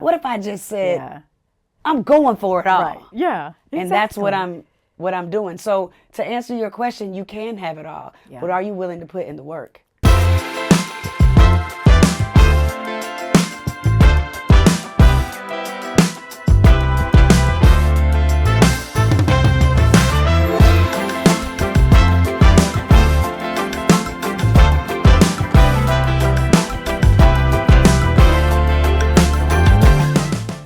What if I just said, Yeah. I'm going for it all? Right. Yeah. And that's what exactly. I'm doing. So to answer your question, you can have it all, Yeah. but are you willing to put in the work?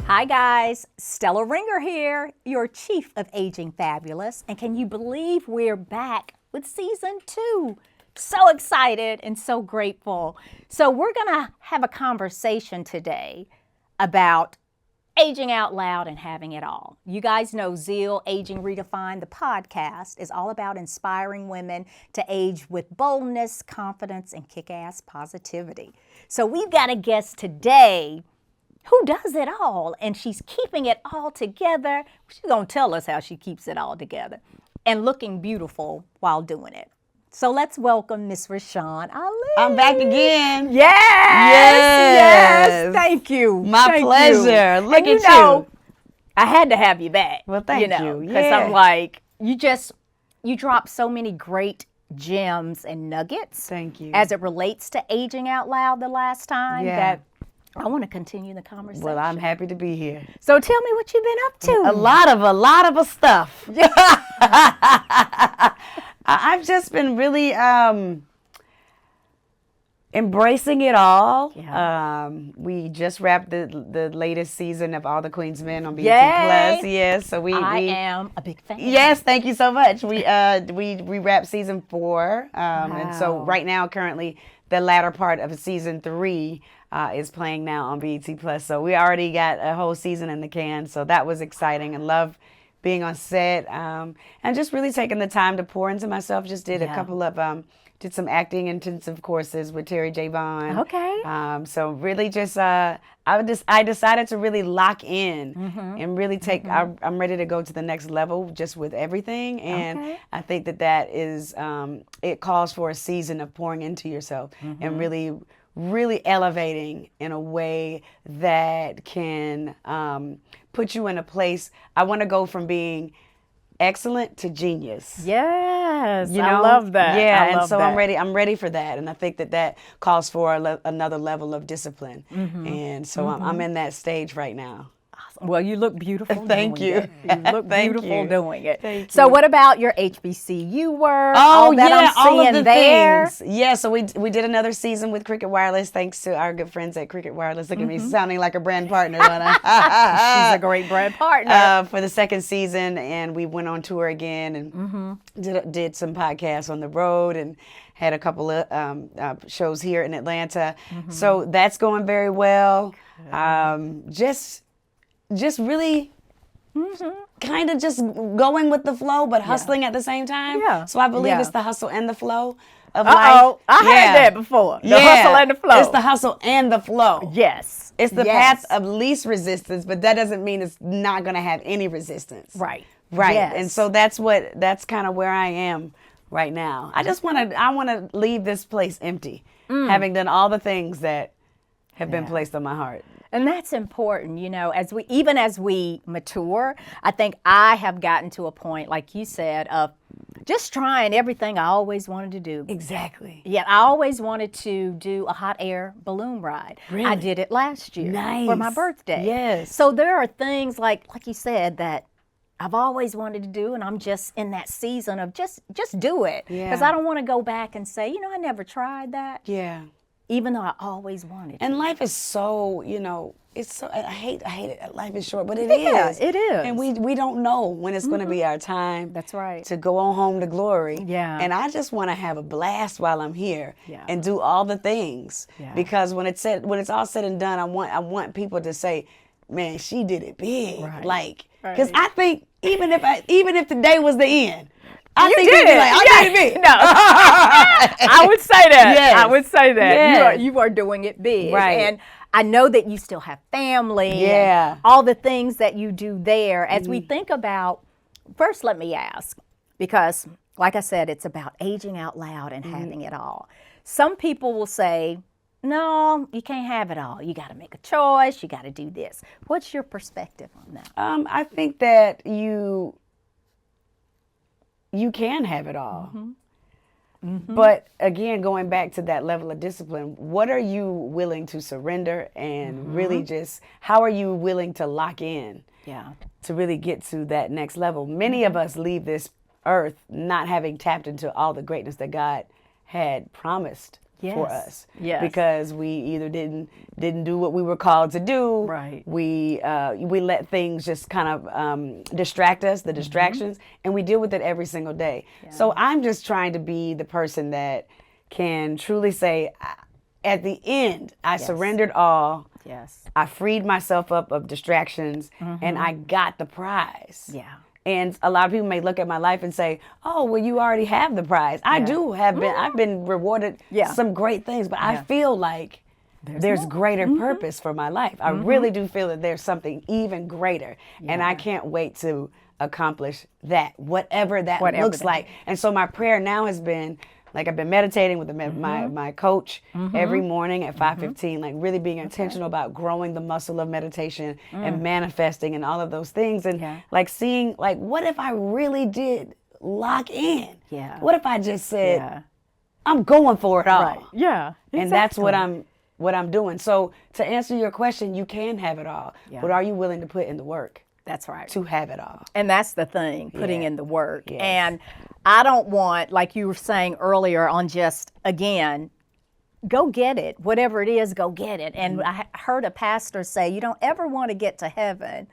Hi guys, Stella Ringer here, your Chief of Aging Fabulous. And can you believe we're back with season 2? So excited and so grateful. So we're gonna have a conversation today about aging out loud and having it all. You guys know Zeal, Aging Redefined, the podcast is all about inspiring women to age with boldness, confidence, and kick-ass positivity. So we've got a guest today who does it all, and she's keeping it all together. She's gonna tell us how she keeps it all together and looking beautiful while doing it. So let's welcome Miss Rashan Ali. I'm back again. Yes. Thank you. My Thank pleasure. You. Look and at you know, I had to have you back. Well, thank you. Because Yeah. I'm like, you drop so many great gems and nuggets. Thank you. As it relates to aging out loud the last time Yeah. that I want to continue the conversation. Well, I'm happy to be here. So tell me what you've been up to. A lot of stuff. I've just been really embracing it all. Yeah. We just wrapped the latest season of All the Queen's Men on BET Yay. Plus. Yes, so I am a big fan. Yes, thank you so much. We wrapped season 4, and so Wow. right now, currently, the latter part of season 3 is playing now on BET Plus. So we already got a whole season in the can. So that was exciting, and love being on set, and just really taking the time to pour into myself. Just did a Yeah. couple of did some acting intensive courses with Terry J. Vaughn. Okay. So really just I decided to really lock in and really take. I'm ready to go to the next level just with everything, and Okay. I think that is it calls for a season of pouring into yourself and really elevating in a way that can put you in a place. I want to go from being excellent to genius. Yes. You I know? love that. Yeah, I and love so that. I'm ready for that, and I think that calls for another level of discipline. And so I'm in that stage right now. Well, you look beautiful. Thank doing you. it. You look Thank beautiful you. doing it. Thank So, you. what about your HBCU work? Oh, all that yeah, I'm all seeing of the there. things. Yeah, so we did another season with Cricket Wireless, thanks to our good friends at Cricket Wireless. Look at me sounding like a brand partner. Don't I? She's a great brand partner. For the second season, and we went on tour again and did some podcasts on the road and had a couple of shows here in Atlanta. So that's going very well. Just really kind of just going with the flow, but hustling at the same time. Yeah. So I believe Yeah. it's the hustle and the flow of Uh-oh. life. I heard that before. The hustle and the flow. It's the hustle and the flow. Yes. It's the Yes. path of least resistance, but that doesn't mean it's not going to have any resistance. Right. Right. Yes. And so that's kind of where I am right now. I want to leave this place empty, having done all the things that have been placed on my heart. And that's important, as we mature. I think I have gotten to a point, like you said, of just trying everything I always wanted to do. Exactly. Yeah, I always wanted to do a hot air balloon ride. Really? I did it last year for my Nice. birthday. Yes. So there are things like you said that I've always wanted to do, and I'm just in that season of just do it. Yeah. Because I don't want to go back and say, I never tried that. Yeah. Even though I always wanted to. And life is so, it's so, I hate it. Life is short, but it Yeah, is. it is. And we don't know when it's going to be our time. That's right. To go on home to glory. Yeah. And I just want to have a blast while I'm here. Yeah. And do all the things. Yeah. Because when it's all said and done, I want people to say, man, she did it big. Right. Like, because Right. I think even if today was the end, I You think did. they'd be like, I did it big. No. I would say that. Yes. I would say that. Yes. You are doing it big. Right. And I know that you still have family. Yeah. And all the things that you do there. As we think about, first let me ask, because like I said, it's about aging out loud and having it all. Some people will say, no, you can't have it all. You got to make a choice. You got to do this. What's your perspective on that? I think that you can have it all. But again, going back to that level of discipline, what are you willing to surrender and really just, how are you willing to lock in to really get to that next level? Many of us leave this earth not having tapped into all the greatness that God had promised for us. Because we either didn't do what we were called to do. Right. We let things just kind of distract us, the distractions, and we deal with it every single day. So I'm just trying to be the person that can truly say, at the end, I surrendered all. Yes. I freed myself up of distractions, and I got the prize. Yeah. And a lot of people may look at my life and say, "Oh, well, you already have the prize." I do have been. I've been rewarded some great things, but I feel like there's greater purpose for my life. I really do feel that there's something even greater, and I can't wait to accomplish that, whatever that looks like. And so my prayer now has been, like, I've been meditating with my coach every morning at 5:15, like really being intentional about growing the muscle of meditation and manifesting and all of those things. And like seeing, like, what if I really did lock in? Yeah. What if I just said, I'm going for it all? Right. Yeah. Exactly. And that's what I'm doing. So to answer your question, you can have it all, but are you willing to put in the work? That's right. To have it all. And that's the thing, putting in the work. Yes. And I don't want, like you were saying earlier, on just, again, go get it. Whatever it is, go get it. And I heard a pastor say, you don't ever want to get to heaven.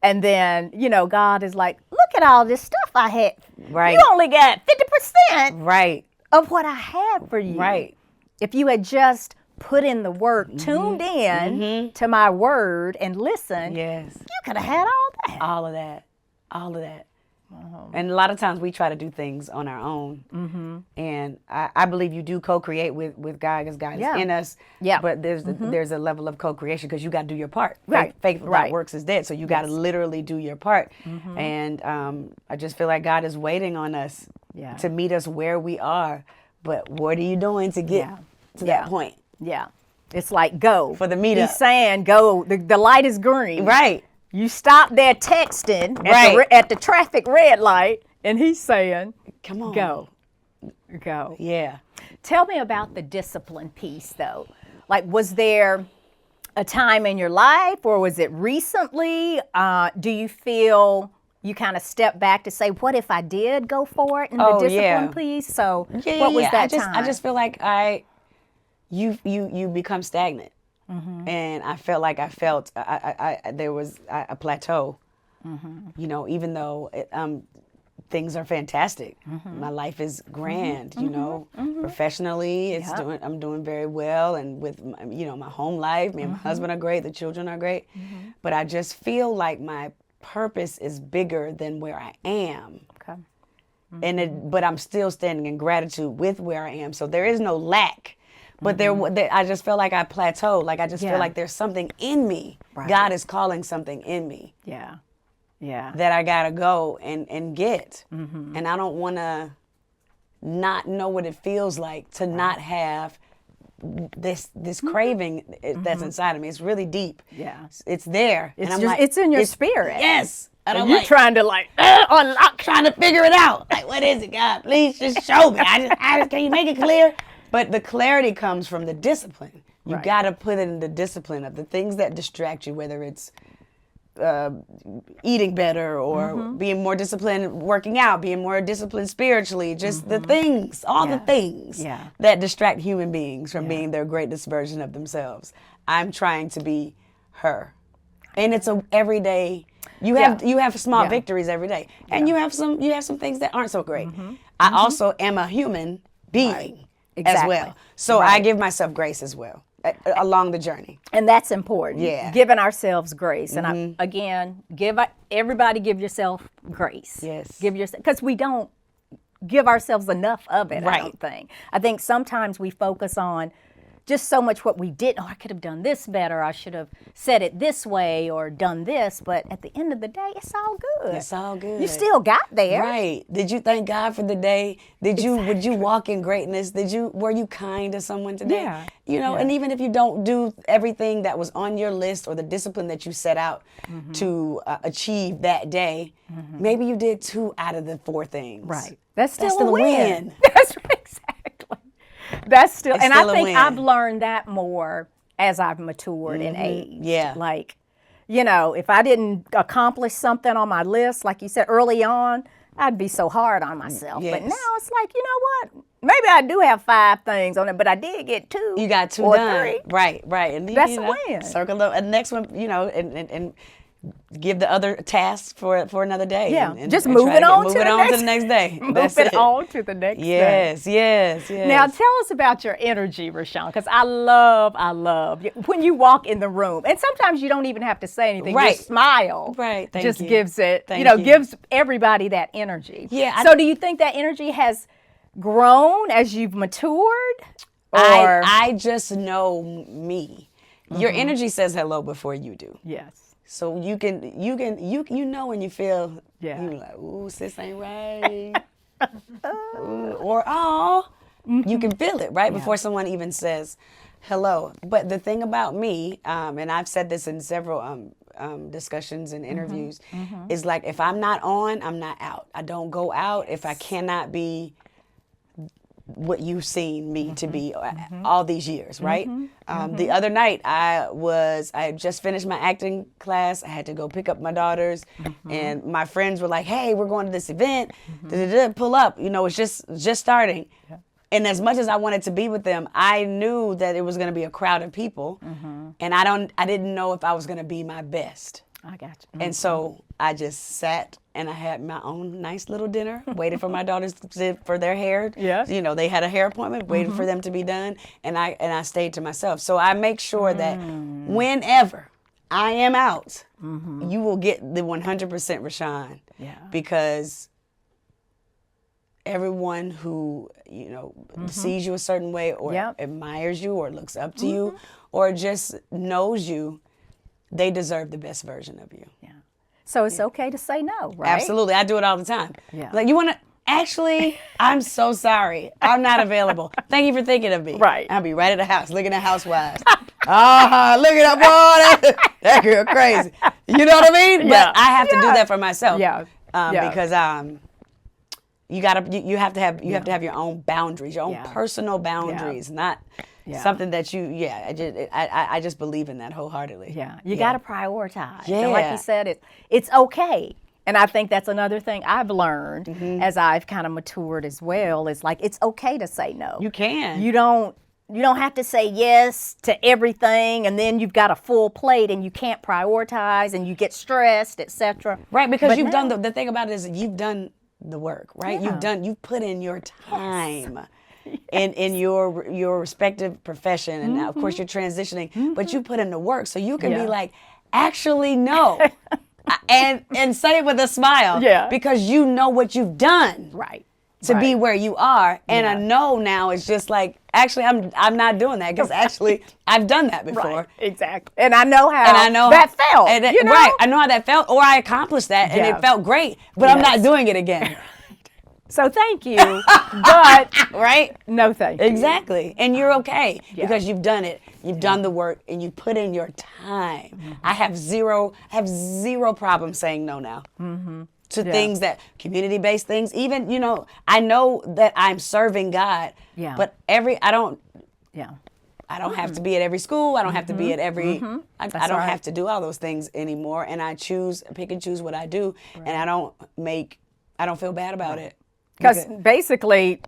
And then, you know, God is like, look at all this stuff I had. Right. You only got 50% Right. of what I had for you. Right. If you had just put in the work, tuned in to my word and listened, Yes. you could have had all that. All of that. All of that. And a lot of times we try to do things on our own. And I believe you do co-create with God, because God is in us. Yeah. But there's a level of co-creation, because you got to do your part. Right. Faith without works is dead. So you got to literally do your part. And I just feel like God is waiting on us to meet us where we are. But what are you doing to get to that point? Yeah. It's like, go. For the meetup. He's saying, go. The light is green. Right. You stop there texting at the traffic red light, and he's saying, come on. Go. Go. Yeah. Tell me about the discipline piece, though. Like, was there a time in your life, or was it recently? Do you feel you kind of step back to say, what if I did go for it in the discipline piece? So what was that time? I just feel like you become stagnant. And I felt like there was a plateau, you know, even though things are fantastic. My life is grand, you know, professionally I'm doing very well, and with, you know, my home life, me and my husband are great, the children are great, but I just feel like my purpose is bigger than where I am. Okay. But I'm still standing in gratitude with where I am, so there is no lack. But I just feel like I plateaued. Like I just feel like there's something in me. Right. God is calling something in me. Yeah. Yeah. That I gotta go and get. And I don't want to not know what it feels like to not have this craving that's inside of me. It's really deep. Yeah. It's there. It's and just, it's in your spirit. Yes. And you're trying to unlock, trying to figure it out. Like, what is it, God? Please just show me. Can you make it clear? But the clarity comes from the discipline. You got to put it in the discipline of the things that distract you, whether it's eating better or being more disciplined, working out, being more disciplined spiritually, just the things, all the things that distract human beings from being their greatest version of themselves. I'm trying to be her. And it's a everyday, you have small victories every day. And you have some things that aren't so great. I also am a human being. As well. So I give myself grace as well along the journey. And that's important. Yeah. Giving ourselves grace. And everybody give yourself grace. Yes. Give yourself, because we don't give ourselves enough of it, I don't think. I think sometimes we focus on just so much what we did. Oh, I could have done this better. I should have said it this way or done this. But at the end of the day, it's all good. It's all good. You still got there. Right. Did you thank God for the day? Would you walk in greatness? Were you kind to someone today? Yeah. You know, and even if you don't do everything that was on your list or the discipline that you set out to achieve that day, maybe you did 2 out of the 4 things. Right. That's still a a win. That's right, exactly. That's still, It's and still I a think win. I've learned that more as I've matured in age. Yeah. Like, you know, if I didn't accomplish something on my list, like you said early on, I'd be so hard on myself. But Yes. now it's like, you know what? Maybe I do have 5 things on it, but I did get 2. You got 2 or done. 3. Right. And That's you a know, win. Circle the next one, you know, and give the other tasks for another day. Yeah, and just try moving on move to it the on next, to the next day. That's moving it. on to the next day. Yes. Now tell us about your energy, Rashan, because I love when you walk in the room, and sometimes you don't even have to say anything. Right. Your smile, Right. Thank just you. gives it, Thank you know, you. gives everybody that energy. Yeah, So do you think that energy has grown as you've matured, or I just know me. Your energy says hello before you do. yes, So you know when you feel Yeah. you like, ooh, sis ain't right. Ooh, or oh, you can feel it right before someone even says hello. But the thing about me, and I've said this in several discussions and interviews, is like if I'm not on, I'm not out. I don't go out if I cannot be what you've seen me to be all these years, right? The other night I had just finished my acting class. I had to go pick up my daughters, and my friends were like, "Hey, we're going to this event. Pull up. You know, it's just starting." Yeah. And as much as I wanted to be with them, I knew that it was going to be a crowd of people, and I didn't know if I was going to be my best. I got you. And so I just sat and I had my own nice little dinner, waited for my daughters for their hair. Yes. You know, they had a hair appointment, waited for them to be done, and I stayed to myself. So I make sure that whenever I am out, you will get the 100% Rashan. Yeah. Because everyone who, you know, sees you a certain way or Yep. admires you or looks up to you or just knows you, they deserve the best version of you. Yeah. So it's okay to say no, right? Absolutely. I do it all the time. Yeah. Like, you want to, actually, I'm so sorry. I'm not available. Thank you for thinking of me. Right. I'll be right at the house looking at Housewives. Look at that boy. That girl crazy. You know what I mean? Yeah. But I have to do that for myself. Yeah. Yeah. Because you have to have your own boundaries, your own Yeah. personal boundaries, not Yeah. something that I just believe in that wholeheartedly. Yeah, you got to prioritize. Yeah. And like you said, it's okay. And I think that's another thing I've learned as I've kind of matured as well. Is like it's okay to say no. You can. You don't have to say yes to everything, and then you've got a full plate and you can't prioritize and you get stressed, etc. Right, because But you've now- done the thing about it is you've done the work, right? Yeah. You've put in your time. In your respective profession, and now, of course you're transitioning, but you put in the work, so you can Yeah. be like, actually no, and say it with a smile, Yeah. because you know what you've done Right. to be where you are, and Yeah. a no now is just like, actually I'm not doing that because actually I've done that before. Right. Exactly. And I know how And I know that felt. You know? Right, I know how that felt, or I accomplished that and Yeah. it felt great, but I'm not Yes. doing it again. So thank you, but Right? no thank you. Exactly. And you're okay Yeah. because you've done it. You've done the work and you put in your time. I have zero problem saying no now. To things that community-based things, even, you know, I know that I'm serving God, Yeah. but I don't Yeah. have to be at every school. I don't have to be at every, I don't right. have to do all those things anymore. And I pick and choose what I do. And I don't feel bad about it. Because basically,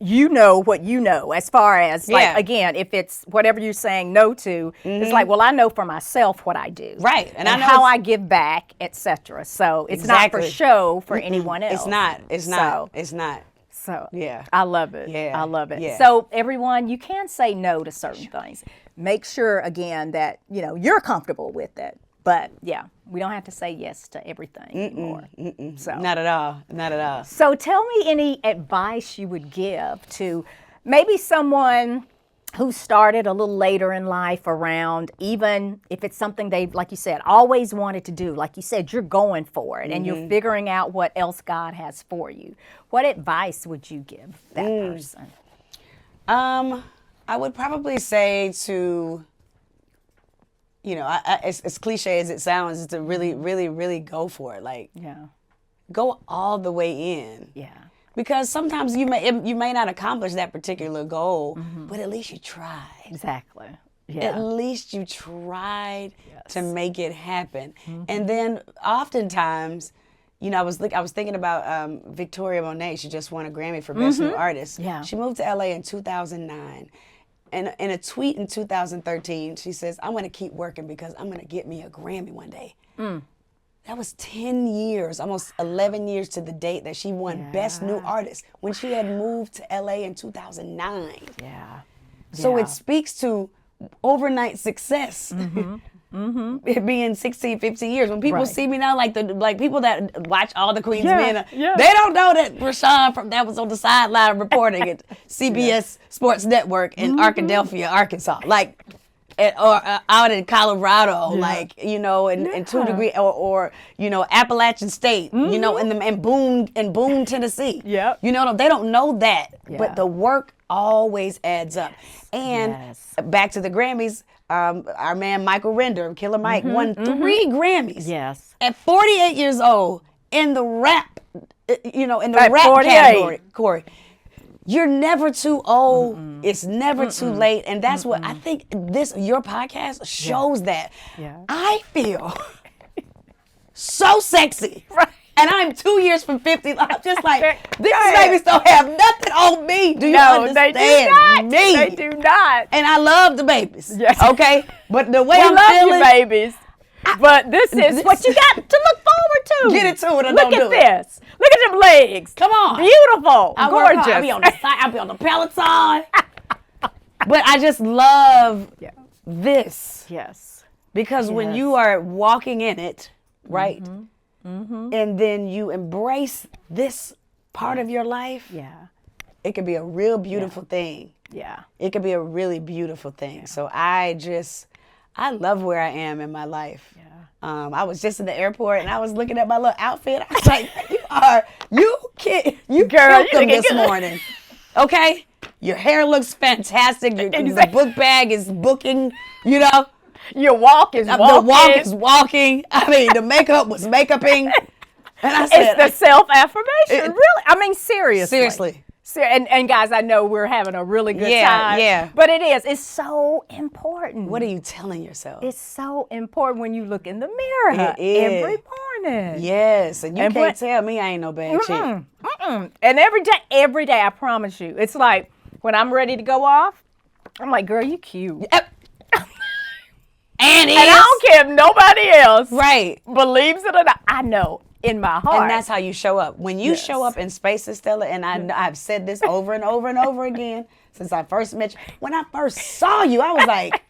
you know what you know as far as, like, Yeah. again, if it's whatever you're saying no to, it's like, well, I know for myself what I do. Right. And I know how it's- I give back, etc. So it's not for Exactly. show for anyone else. It's not. It's not. It's not. So Yeah. I love it. Yeah. I love it. Yeah. So everyone, you can say no to certain things. Make sure, again, that, you know, you're comfortable with it. But yeah, we don't have to say yes to everything anymore. So Not at all. Not at all. So tell me any advice you would give to maybe someone who started a little later in life around, even if it's something they, like you said, always wanted to do. Like you said, you're going for it and you're figuring out what else God has for you. What advice would you give that person? I would probably say to, as cliche as it sounds, is to really, really, really go for it. Like, go all the way in. Yeah. Because sometimes you may not accomplish that particular goal, but at least you tried. Exactly. Yeah. At least you tried to make it happen. And then oftentimes, I was thinking about Victoria Monet. She just won a Grammy for Best New Artist. Yeah. She moved to LA in 2009. And in a tweet in 2013, she says, "I'm going to keep working because I'm going to get me a Grammy one day." That was 10 years, almost 11 years to the date that she won Best New Artist when she had moved to LA in 2009. Yeah. So it speaks to overnight success. It being 16, 15 years. When people see me now, like people that watch all the Queen's Men, they don't know that Rashan that was on the sideline reporting at CBS Sports Network in Arkadelphia, Arkansas. Like, or out in Colorado, in 2 degree, or Appalachian State, in Boone, Tennessee. Yep. They don't know that, but the work always adds up. And back to the Grammys, our man Michael Render, Killer Mike, won 3 Grammys. Yes. At 48 years old in the rap, in the At rap 48. category, Corey. You're never too old. It's never too late. And that's what I think your podcast shows that. Yeah. I feel so sexy. Right. And I'm 2 years from 50. I'm just like, these babies don't have nothing on me. Do you understand they do not. me? They do not. And I love the babies. Yes. Okay? But the way We I'm love feeling. you, babies. But this is what you got to look forward to. Get it to it or Look don't at do it. this. Look at them legs. Come on. Beautiful. I work Gorgeous. hard. I'll be on the side. I'll be on the Peloton. But I just love this. Yes. Because when you are walking in it, right? And then you embrace this part of your life, it could be a real beautiful thing. Yeah. It could be a really beautiful thing. So I love where I am in my life. Yeah. I was just in the airport and I was looking at my little outfit. I was like, you killed them this morning. Okay? Your hair looks fantastic. The book bag is booking, Your walk is walking. The walk is walking. I mean, the makeup was makeuping. And I said, it's the self-affirmation, really. I mean, seriously. Seriously. And guys, I know we're having a really good time. Yeah. But it is. It's so important. What are you telling yourself? It's so important when you look in the mirror It is. every morning. Yes. And you can't tell me I ain't no bad chick. And every day, I promise you, it's like when I'm ready to go off, I'm like, girl, you cute. Yep. And I don't care if nobody else believes it or not. I know in my heart. And that's how you show up. When you show up in spaces, Stella, and I've said this over and over and over again since I first met you. When I first saw you, I was like,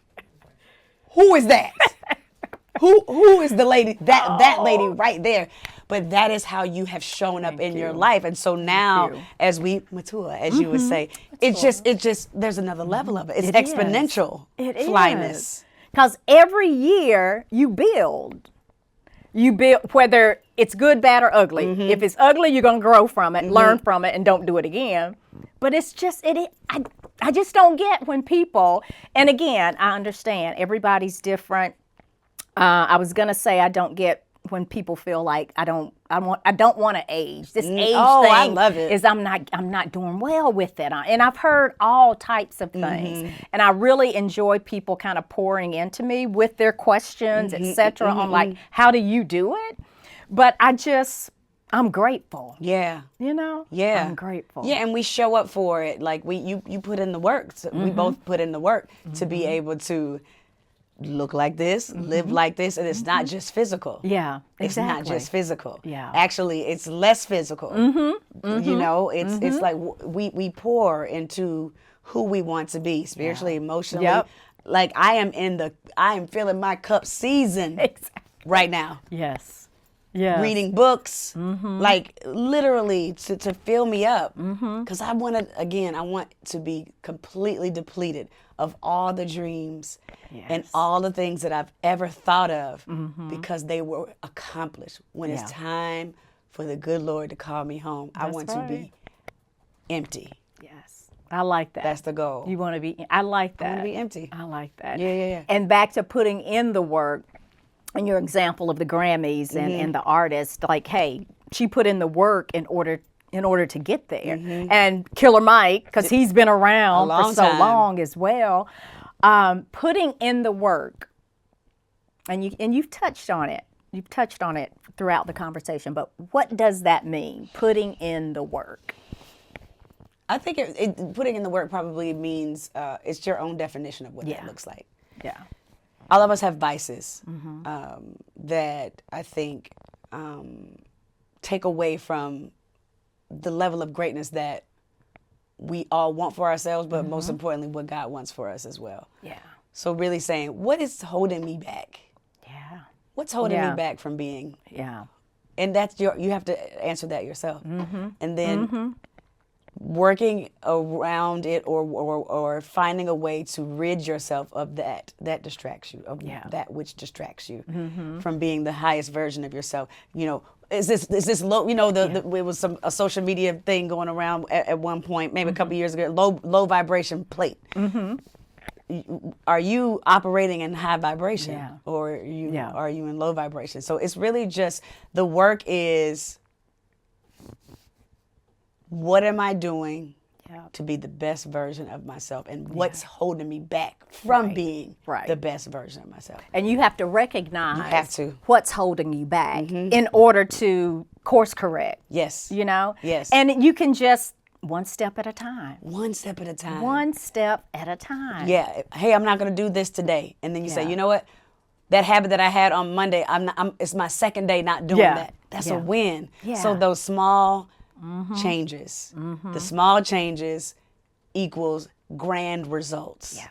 who is that? Who is the lady, that lady right there? But that is how you have shown up in your life. And so now, as we mature, as you would say, it just, there's another level of it. It's exponential flyness. Because every year you build. Whether it's good, bad, or ugly. If it's ugly, you're going to grow from it, learn from it, and don't do it again. But it's just, I just don't get when people, and again, I understand everybody's different. I was going to say I don't get when people feel like I don't want to age. This age thing, I love it. is I'm not doing well with it. And I've heard all types of things. And I really enjoy people kind of pouring into me with their questions, etc. on like, how do you do it? But I'm grateful. Yeah. Yeah. I'm grateful. Yeah, and we show up for it. Like you put in the work. So we both put in the work to be able to look like this, live like this, and it's not just physical. Yeah, exactly. It's not just physical. Yeah. Actually, it's less physical. It's like we pour into who we want to be spiritually, emotionally. Yep. Like I am feeling my cup season right now. Yes. Yeah. Reading books, like literally to fill me up. Because I want to be completely depleted of all the dreams and Yes. all the things that I've ever thought of because they were accomplished. When it's Yeah. time for the good Lord to call me home, I That's want to be empty. Yes. I like that. That's the goal. You want to be, I like that. I want to be empty. I like that. Yeah. And back to putting in the work, and your example of the Grammys and the artist, like, hey, she put in the work in order to get there. And Killer Mike, because he's been around for long so time. long as well, putting in the work, and you've touched on it. You've touched on it throughout the conversation, but what does that mean, putting in the work? I think putting in the work probably means it's your own definition of what that looks like. Yeah. All of us have vices that I think take away from the level of greatness that we all want for ourselves, but most importantly, what God wants for us as well. Yeah. So really saying, what is holding me back? Yeah. What's holding Yeah. me back from being? Yeah. And that's you have to answer that yourself. And then working around it or finding a way to rid yourself of that distracts you, of that which distracts you from being the highest version of yourself. You know, is this low, you know, it was a social media thing going around at one point, maybe a couple years ago, low vibration plate. Are you operating in high vibration or are you in low vibration? So it's really just the work is, what am I doing to be the best version of myself, and what's holding me back from being the best version of myself? And you have to recognize to. what's holding you back in order to course correct. Yes. You know? Yes. And you can just one step at a time. One step at a time. One step at a time. Yeah. Hey, I'm not going to do this today. And then you say, you know what? That habit that I had on Monday, it's my second day not doing that. That's a win. Yeah. So those small changes, the small changes equals grand results. Yeah.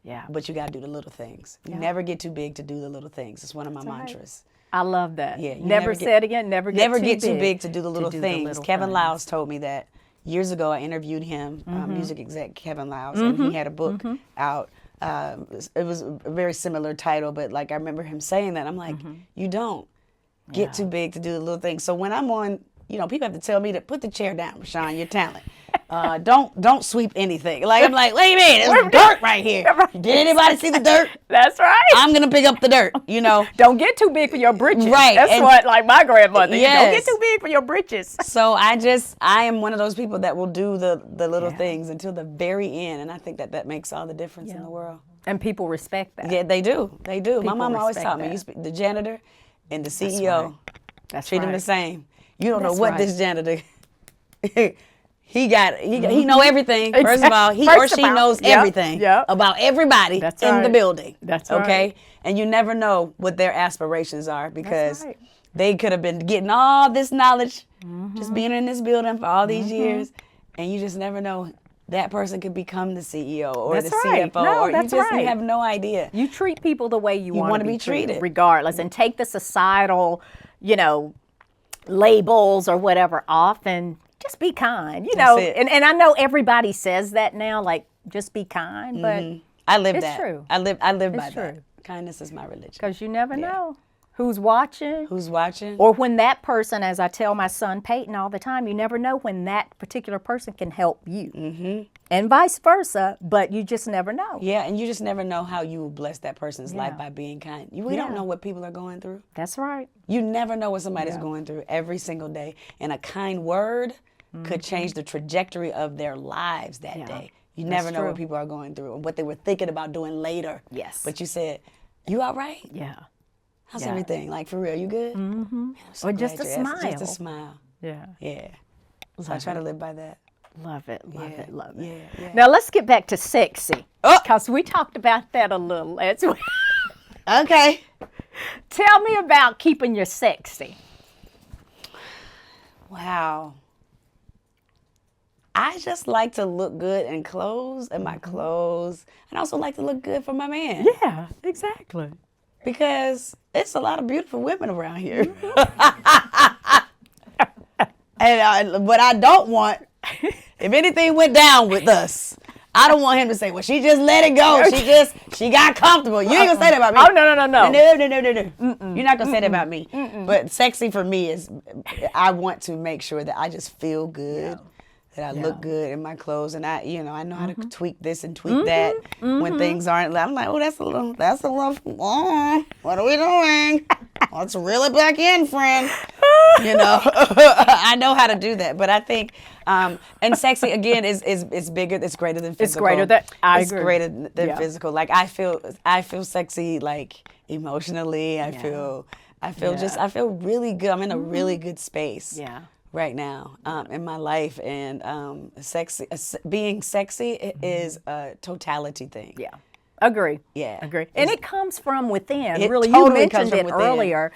Yeah. But you got to do the little things. You never get too big to do the little things. It's one of my mantras. I love that. Yeah. You Never said again, never get too big to do the little things. little Kevin things. Liles told me that years ago. I interviewed him, music exec Kevin Liles, and he had a book out. It was a very similar title, but like I remember him saying that. I'm like, you don't get too big to do the little things. So when I'm on, you know, people have to tell me to put the chair down, Rashan, your talent. Don't sweep anything. Like I'm like, wait a minute, there's dirt right here. Did anybody see the dirt? That's right. I'm gonna pick up the dirt. You know. Don't get too big for your britches. Right. That's what, like my grandmother. Yes. Don't get too big for your britches. So I am one of those people that will do the little things until the very end, and I think that makes all the difference in the world. And people respect that. Yeah, they do. They do. My mom always respect taught me, that. the janitor and the CEO, That's treat right. them the same. You don't know That's what right. this janitor. He know everything. First of all, he or she knows everything about everybody in the building. That's okay. right. And you never know what their aspirations are because they could have been getting all this knowledge, just being in this building for all these years, and you just never know. That person could become the CEO or That's the right. CFO, No, or that's you just right. you have no idea. You treat people the way you want to be treated. regardless, and take the societal, you know, labels or whatever off, and just be kind. You know, That's it. and I know everybody says that now, like just be kind, but I live it's that. true. I live by It's true. that. Kindness is my religion. because you never know who's watching. Who's watching? Or when that person, as I tell my son Peyton all the time, you never know when that particular person can help you. And vice versa, but you just never know. Yeah, and you just never know how you will bless that person's life by being kind. We don't know what people are going through. That's right. You never know what somebody's going through every single day. And a kind word could change the trajectory of their lives that day. You never know what people are going through and what they were thinking about doing later. Yes. But you said, you all right? Yeah. How's everything? Like, for real, you good? Man, I'm so Or glad just a you asked. smile. Just a smile. Yeah. Yeah. So I try to live by that. Love it, love it, love it. Yeah. Now let's get back to sexy. Oh. Because we talked about that a little as well. Okay. Tell me about keeping your sexy. Wow. I just like to look good in clothes and my clothes. And I also like to look good for my man. Yeah, exactly. Because it's a lot of beautiful women around here. And what I don't want, if anything went down with us, I don't want him to say, well, she just let it go. She got comfortable. You ain't gonna say that about me. Oh, no. No. You're not gonna say that about me. But sexy for me is, I want to make sure that I just feel good, that I look good in my clothes, and I know how to tweak this and tweak that when things aren't. I'm like, oh, that's a little. What are we doing? Let's reel it back in, friend. I know how to do that, but I think, and sexy again is bigger. It's greater than physical. It's greater than It's greater than physical. Like I feel sexy, like emotionally. I feel really good. I'm in a really good space. Yeah. Right now, in my life, and being sexy is a totality thing. Yeah. Agree. Yeah. Agree. And it comes from within. It Really, totally you comes mentioned from it within. earlier.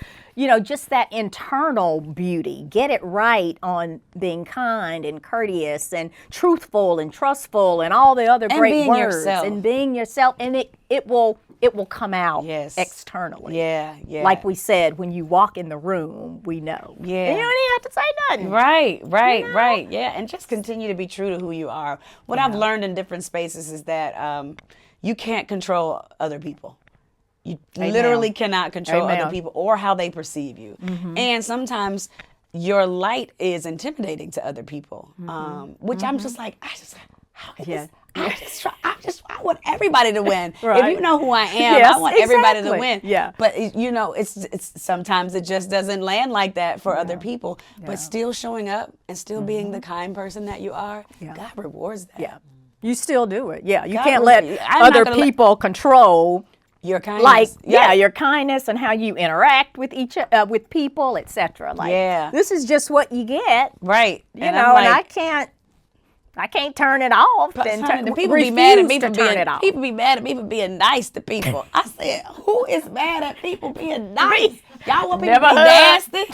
Just that internal beauty. Get it right on being kind and courteous and truthful and trustful and all the other great being words. yourself. And being yourself. And it will come out Yes. externally. Yeah. Like we said, when you walk in the room, we know. Yeah. And you don't even have to say nothing. Right. Yeah, and just continue to be true to who you are. What I've learned in different spaces is that you can't control other people. You literally cannot control other people or how they perceive you. And sometimes your light is intimidating to other people, which I'm just like, how is this? I want everybody to win. Right. If you know who I am, Yes, I want everybody to exactly. win. Yeah. But it's sometimes it just doesn't land like that for other people. But still showing up and still being the kind person that you are, God rewards that. Yeah. You still do it. Yeah. You God can't really- let I'm not other gonna let- people control Your kindness. like your kindness and how you interact with with people, etc. Like this is just what you get. Right. You know, and I can't turn it off. And people be mad at me for turn it off. People be mad at me for being nice to people. I said, who is mad at people being nice? Y'all want people to be nasty?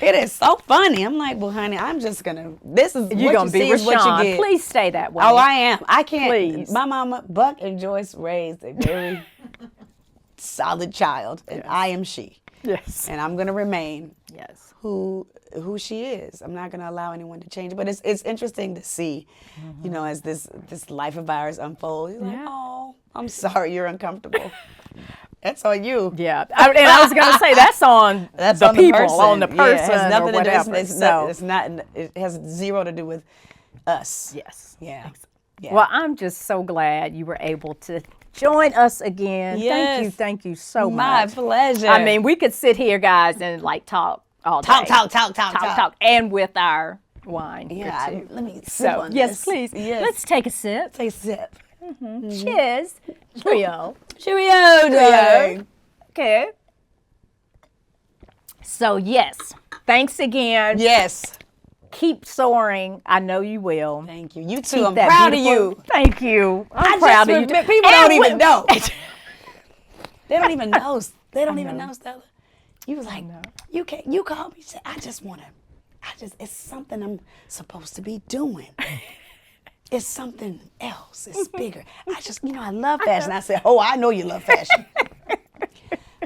It is so funny. I'm like, well, honey, I'm just gonna. This is You're what gonna you be see is what Rashan. you get. Please stay that way. Oh, I am. I can't. Please. My mama, Buck and Joyce, raised a very solid child, and I am she. Yes. And I'm gonna remain Yes. who she is. I'm not gonna allow anyone to change it. But it's interesting to see, as this life of ours unfolds. You're like, oh, I'm sorry, you're uncomfortable. That's on you. Yeah. And I was gonna say that's on the on people, person. on the person, it has nothing or to do. whatever. It's not. It has zero to do with us. Yes. Yeah. Well, I'm just so glad you were able to join us again. Yes. Thank you so much. My pleasure. I mean, we could sit here, guys, and talk all day. Talk. And with our wine. Yeah. here, too. Let me sip on yes, this. please. Yes. Let's take a sip. Take a sip. Cheers. Cheerio. Cheerio, darling. Okay. So, yes, thanks again. Yes. Keep soaring. I know you will. Thank you. You too. Keep I'm that proud of beautiful- you. Thank you. I'm I proud just of you. admit, people And don't even we- know. They don't even know. They don't even know, Stella. You was like, you called me. You said, it's something I'm supposed to be doing. It's something else. It's bigger. I love fashion. I said, oh, I know you love fashion.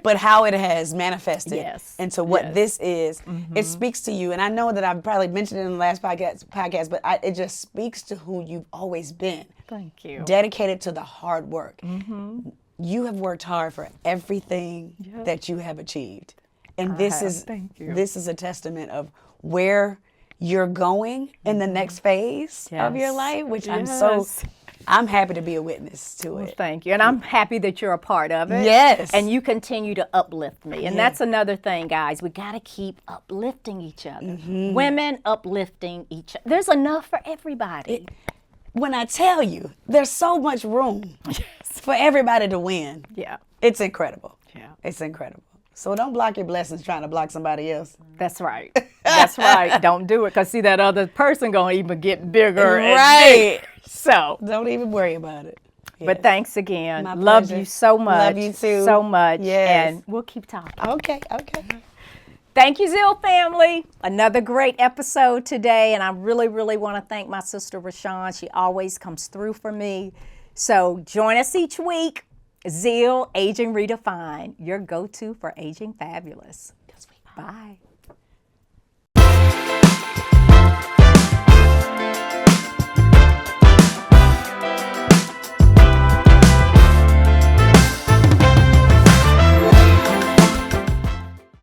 But how it has manifested into what this is, it speaks to you. And I know that I've probably mentioned it in the last podcast, but it just speaks to who you've always been. Thank you. Dedicated to the hard work. You have worked hard for everything that you have achieved. And this is a testament of where you're going in the next phase of your life, which I'm happy to be a witness to it. Thank you. And I'm happy that you're a part of it. Yes. And you continue to uplift me. And that's another thing, guys. We got to keep uplifting each other. Women uplifting each other. There's enough for everybody. When I tell you, there's so much room for everybody to win. Yeah. It's incredible. Yeah. It's incredible. So don't block your blessings trying to block somebody else. That's right. That's right. Don't do it, because see, that other person going to even get bigger and Right. bigger. So. Don't even worry about it. But thanks again. My Love pleasure. you so much. Love you too. So much. Yes. And we'll keep talking. Okay. Thank you, Zeal family. Another great episode today. And I really, really want to thank my sister, Rashan. She always comes through for me. So join us each week. Zeal, Aging Redefined, your go-to for aging fabulous. Bye.